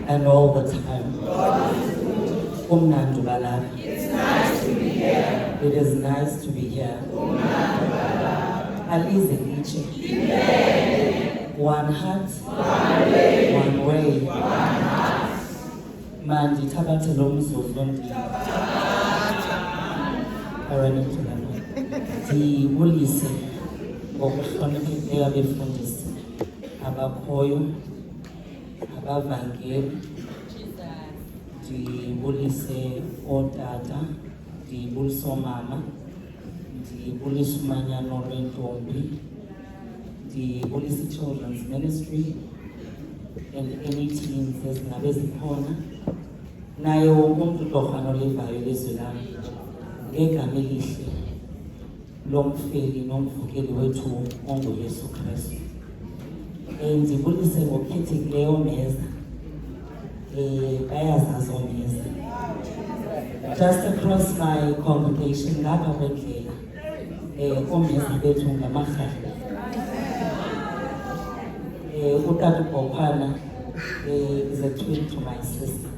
and all the time. Umnandi balapha. It's nice to be here. It is nice to be here. Alize liche. One heart, one way. Manje thabathe lo mzuzu lomdlalo. Aranethu lapha. Ndibulise ngokuhloniphekileyo abefundisi abakhoyo, abavangeli. Ndibulise ootata, ndibulise oomama, ndibulise umanyano lwentombi, ndibulise i-children's ministry and any teams ezingabe zikhona. Naye wonke umntu torhwana olivayo ilizwe lam ngegama elihle lomfeli nomvukeli wethu onguYesu Kristu. Ndibulise ngokukhethekileyo oomeza, bayazazi oomeza. Just across my congregation ngapha kwendlela oomeza bethu ngamarhafu. Utata uBhophana is a twin to my sister.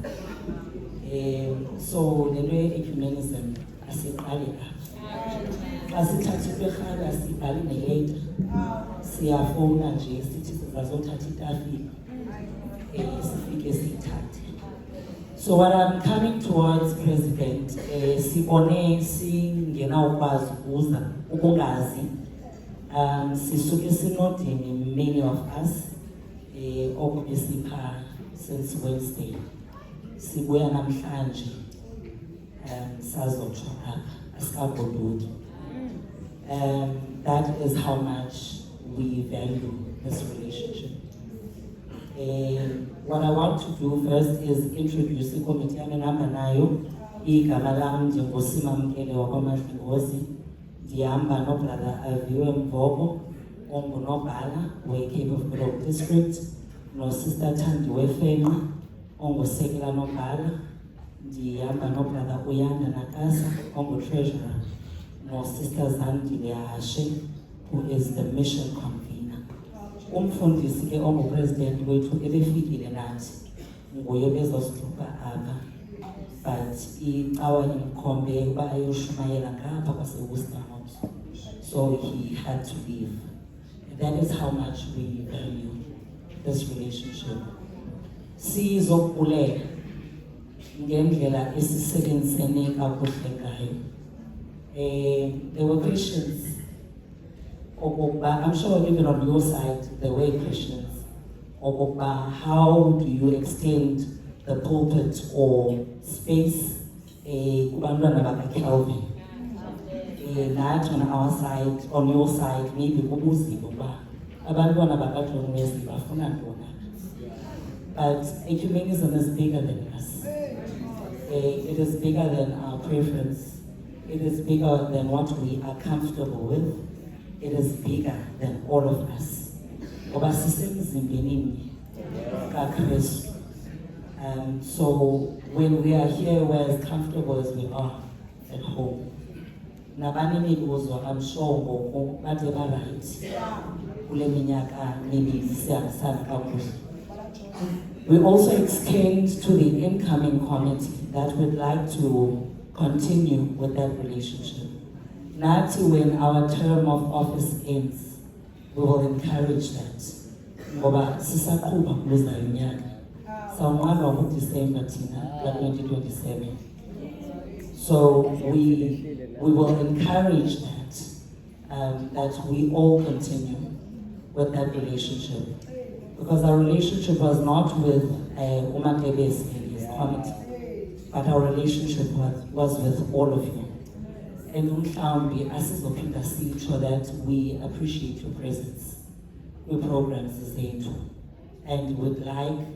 So lento ye-ecumenism asiqali apha. Xa sithatha iperhana sibhale neleta, siyafowuna nje sithi sizazothatha itafile sifike siyithathe. So what I'm coming towards, President, sibone singenawukwazi ukuza ukungazi. Sisuke sinodini, many of us, okubesipha since Wednesday. Sibuya namhlanje, sazotsho apha, asikagoduki. That is how much we value this relationship. What I want to do first is introduce the committee amenihamba nayo. Igama lam ndinguSimamkele wakwaMadlingozi. Ndihamba nobrother Aviwe Mvobo ongunobhala we-Cape of Good Hope District, no-sister Thandiwe Fenqa ongusekela nobhala. Ndihamba nobrother Uyanda Nakasa ongu-treasurer, no-sister Zandile Hashe who is the mission convener. Umfundisi ke ongupresident wethu ebefikile nathi nguye bezosihlupha apha, but icawa imkhombe uba ayoshumayela ngapha kwaseWorcester, so he had to leave. That is how much we value this relationship. Sizokulela ngendlela esisebenzisene kakuhle ngayo. There were Christians, I'm sure even on your side there were Christians. How do you extend the pulpit or space kubantwana bakaCalvin? Nathi on our side, on your side, maybe kubuzibo ba abantwana bakaJohn Wesley bafuna ntona. But ecumenism is bigger than us. It is bigger than our preference. It is bigger than what we are comfortable with. It is bigger than all of us. Ngoba sisemzimbeni kaKristu. So when we are here, we're as comfortable as we are at home. Nabani mibuzo, I'm sure ngoku bade ba-right kule minyaka mibili sihambisana kakuhle. We also extend to the incoming committee that would like to continue with that relationship. Nathi, when our term of office ends, we will encourage that. Ngoba sisaqhuba kulozayo unyaka. Sawunqandwa ngoDisemba thina ka-2027. So we will encourage that we all continue with that relationship. Because our relationship was not with uMakebesi and his committee, but our relationship was with all of you. And mhlawumbi asizophinda sitsho that we appreciate your presence kwi-programs zethu, and would like,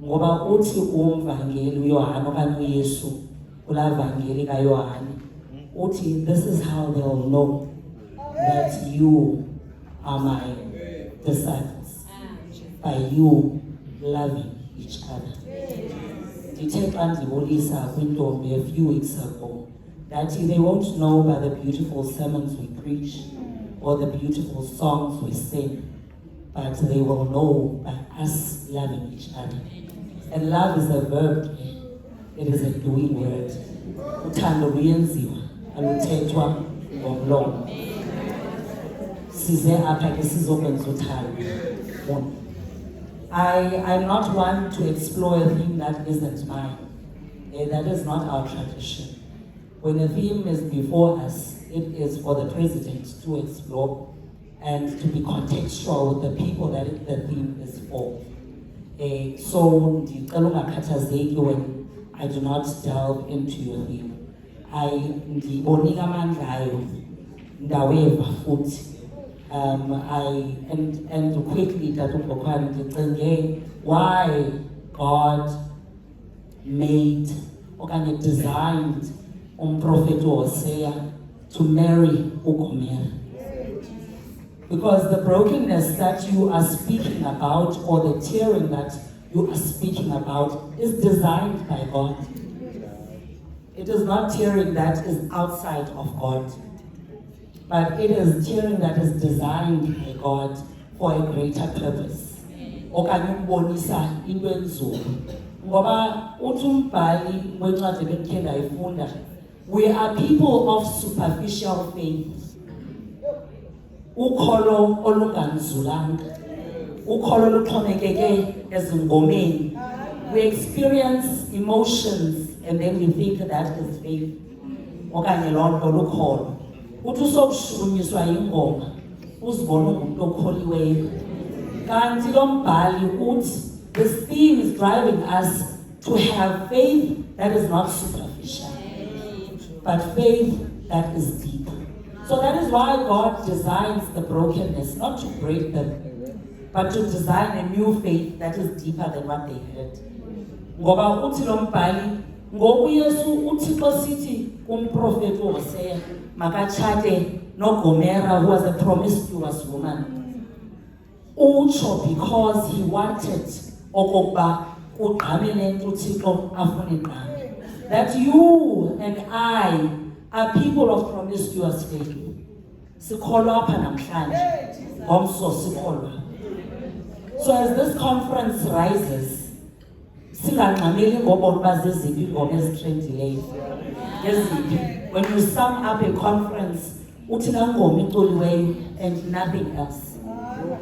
ngoba uthi umvangeli uYohane okanye uYesu kula vangeli kaYohane uthi, this is how they'll know that you are my disciples, by you loving each other. Ndithe xa ndibulisa kwintombi a few weeks ago that they won't know by the beautiful sermons we preach or the beautiful songs we sing, but they will know by us loving each other. And love is a verb, it is a doing word. Uthando luyenziwa, aluthethwa ngomlomo. Size apha ke sizokwenza uthando. I'm not one to explore a theme that isn't mine. That is not our tradition. When a theme is before us, it is for the president to explore and to be contextual with the people that the theme is for. So, ndicela ungakhathazeki when I do not delve into your theme. Ndibonika amandla ayo, ndaweva futhi. And quickly, why God made or designed Prophet Hosea to marry Gomer. Because the brokenness that you are speaking about, or the tearing that you are speaking about, is designed by God. It is not tearing that is outside of God, but it is tearing that is designed by God for a greater purpose. Okanye ukubonisa into enzulu. Ngoba uthi umbhali wencwadi ebekhe ndayifunda, we are people of superficial faith. Ukholo olunganzulanga. Ukholo luxhomekeke ezingomeni. We experience emotions and then we think that is faith. Okanye loo nto lukholo. Uthi usokishunyiswa yingoma, uzibona ungumuntu okholiweyo. Kanti lo mbhali uthi, this theme is driving us to have faith that is not superficial, but faith that is deep. So that is why God designs the brokenness, not to break them, but to design a new faith that is deeper than what they had. Ngoba uthi lo mbhali, ngoku Yesu uThixo sithi kumprofeti uHosea makatshate noGomera, who was a promiscuous woman. Utsho because he wanted okokuba ugqamele uThixo afune igqame. That you and I are people of promiscuous faith. Sikholwa apha namhlanje, ngomso sikholwa. So as this conference rises, singangxameli ngobona uba zeziphi ingoma ezitrendileyo. Eziphi. When you sum up a conference, uthi nangoma icoliweyo and nothing else.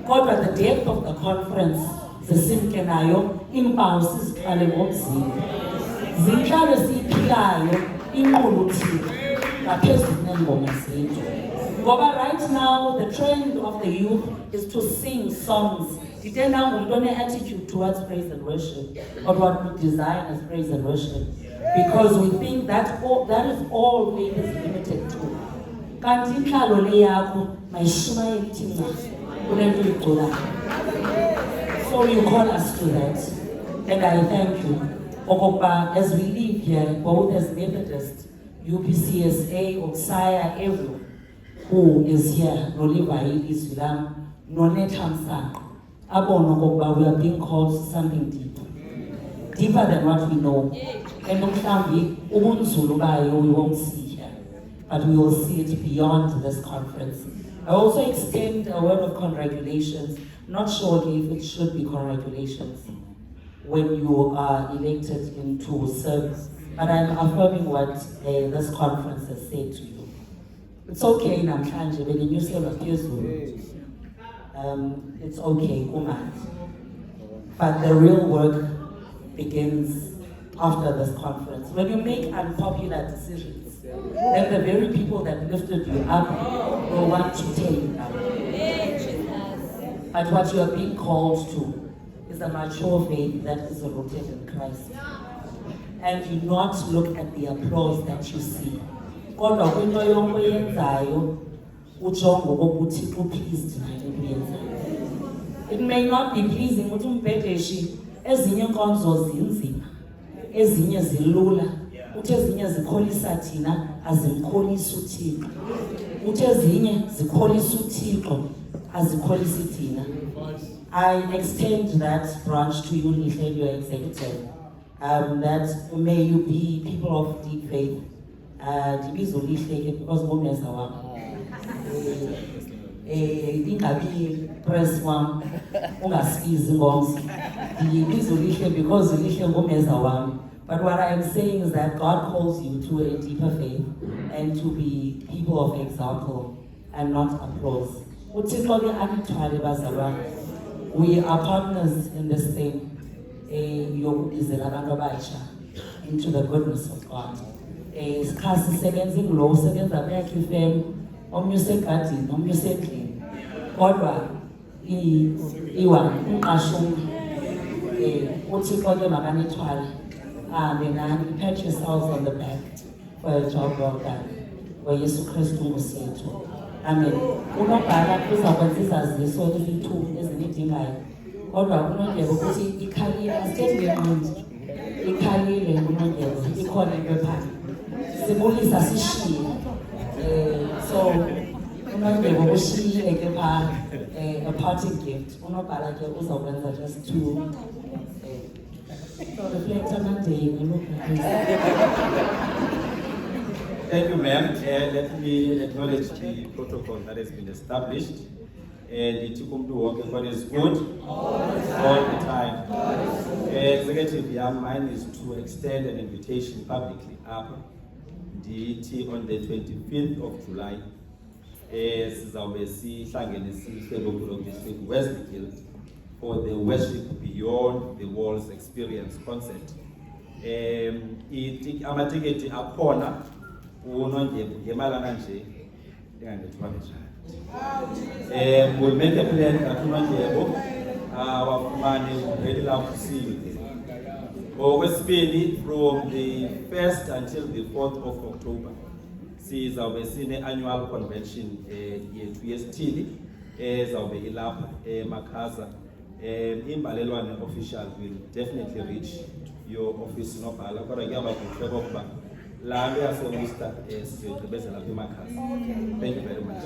Kodwa the depth of the conference, zisimke nayo, iimpawu siziqale ngomzimba. Zintlalo siyiphilayo, inqulu Thixo, ngaphezulu neengoma zethu. Ngoba right now, the trend of the youth is to sing songs. Dide nangumntu one-attitude towards praise and worship, or what we design as praise and worship. Because we think that is all faith is limited to. Kanti intlalo le yakho mayishumayele ithi nca kule nto uyigculayo. So you call us to that, and I thank you. Okokuba, as we live here, both as Methodists, UPCSA, Oksaya, everyone who is here, Nolivai Islam, Nonethamsanqa, abone okokuba we are being called to something deeper than what we know. And mhlawumbi ubunzulu bayo we won't see here, but we will see it beyond this conference. I also extend a word of congratulations, not sure if it should be congratulations when you are elected into service, but I'm affirming what this conference has said to you. It's okay namhlanje beninyuselwa phezulu. It's okay, kumandi. But the real work begins after this conference. When you make unpopular decisions, then the very people that lifted you up will want to tear you down. But what you are being called to is a mature faith that is rooted in Christ. And you not look at the applause that you see. Kodwa kwinto yonke oyenzayo ujonga ukuthi uPleased nale nto uyenzayo. It may not be pleasing ukuthi umbhedeshe ezinye inkonzo zinzima, ezinye zilula, uthi ezinye zikholisa thina azimkholisi uThixo. Uthi ezinye zikholisa uThixo azikholisi thina. I extend that branch to you, Lihle, your executive, that may you be people of deep faith. Ndibizo Lihle because ngomeza wakho. Ingabi press one, ungasikizi ngomso. Ndiyibiza ulihle because ulihle ngumeza wami. But what I'm saying is that God calls you to a deeper faith and to be people of example and not applause. uThixo ke anithwale bazalwane. We are partners in this thing. Yokubizela abantu abasha into the goodness of God. Isikhathi sisebenza ingulo usebenza kuyakhe ifem, omnye usegadini, omnye usendlini. Kodwa unqasho uThixo ke makanithwale. And pat yourselves on the back for a job well done. Yesu Kristu Nkosi yethu. Amen. Unobhala uzakwenza izaziso ezithu ezinidingayo. Kodwa uNondyebo ukuthi ikhalile asithembe manje. Ikhalile uNondyebo ikhona into phansi. Sibulisa sishiye. So uNondyebo ushiyile ke pha a parting gift. Unobhala ke uzakwenza just two. So reflect on that day and look at Thank you, ma'am. Let me acknowledge the protocol that has been established. The Tikumdu working God is good all the time. Executive Young, mine is to extend an invitation publicly up DT on the 25th of July. Sizawube sihlangene sihlelo kulokuthi Westfield for the Worship Beyond the Walls Experience concert. Amatiketi akhona uNondyebo ngemalana nje engane-200. We'll make a plan that uNondyebo wafumane really love to see you there. Okwesibili, from the 1st until the 4th of October, sizawube sine-annual convention yethu yesithili ezawube ilapha eMakhaza. Imbalelwane official will definitely reach your office nobhala kodwa kuyaba kuhle kokuba la nto yaseWorcester sizoyigqibezela lapha eMakhaza. Thank you very much.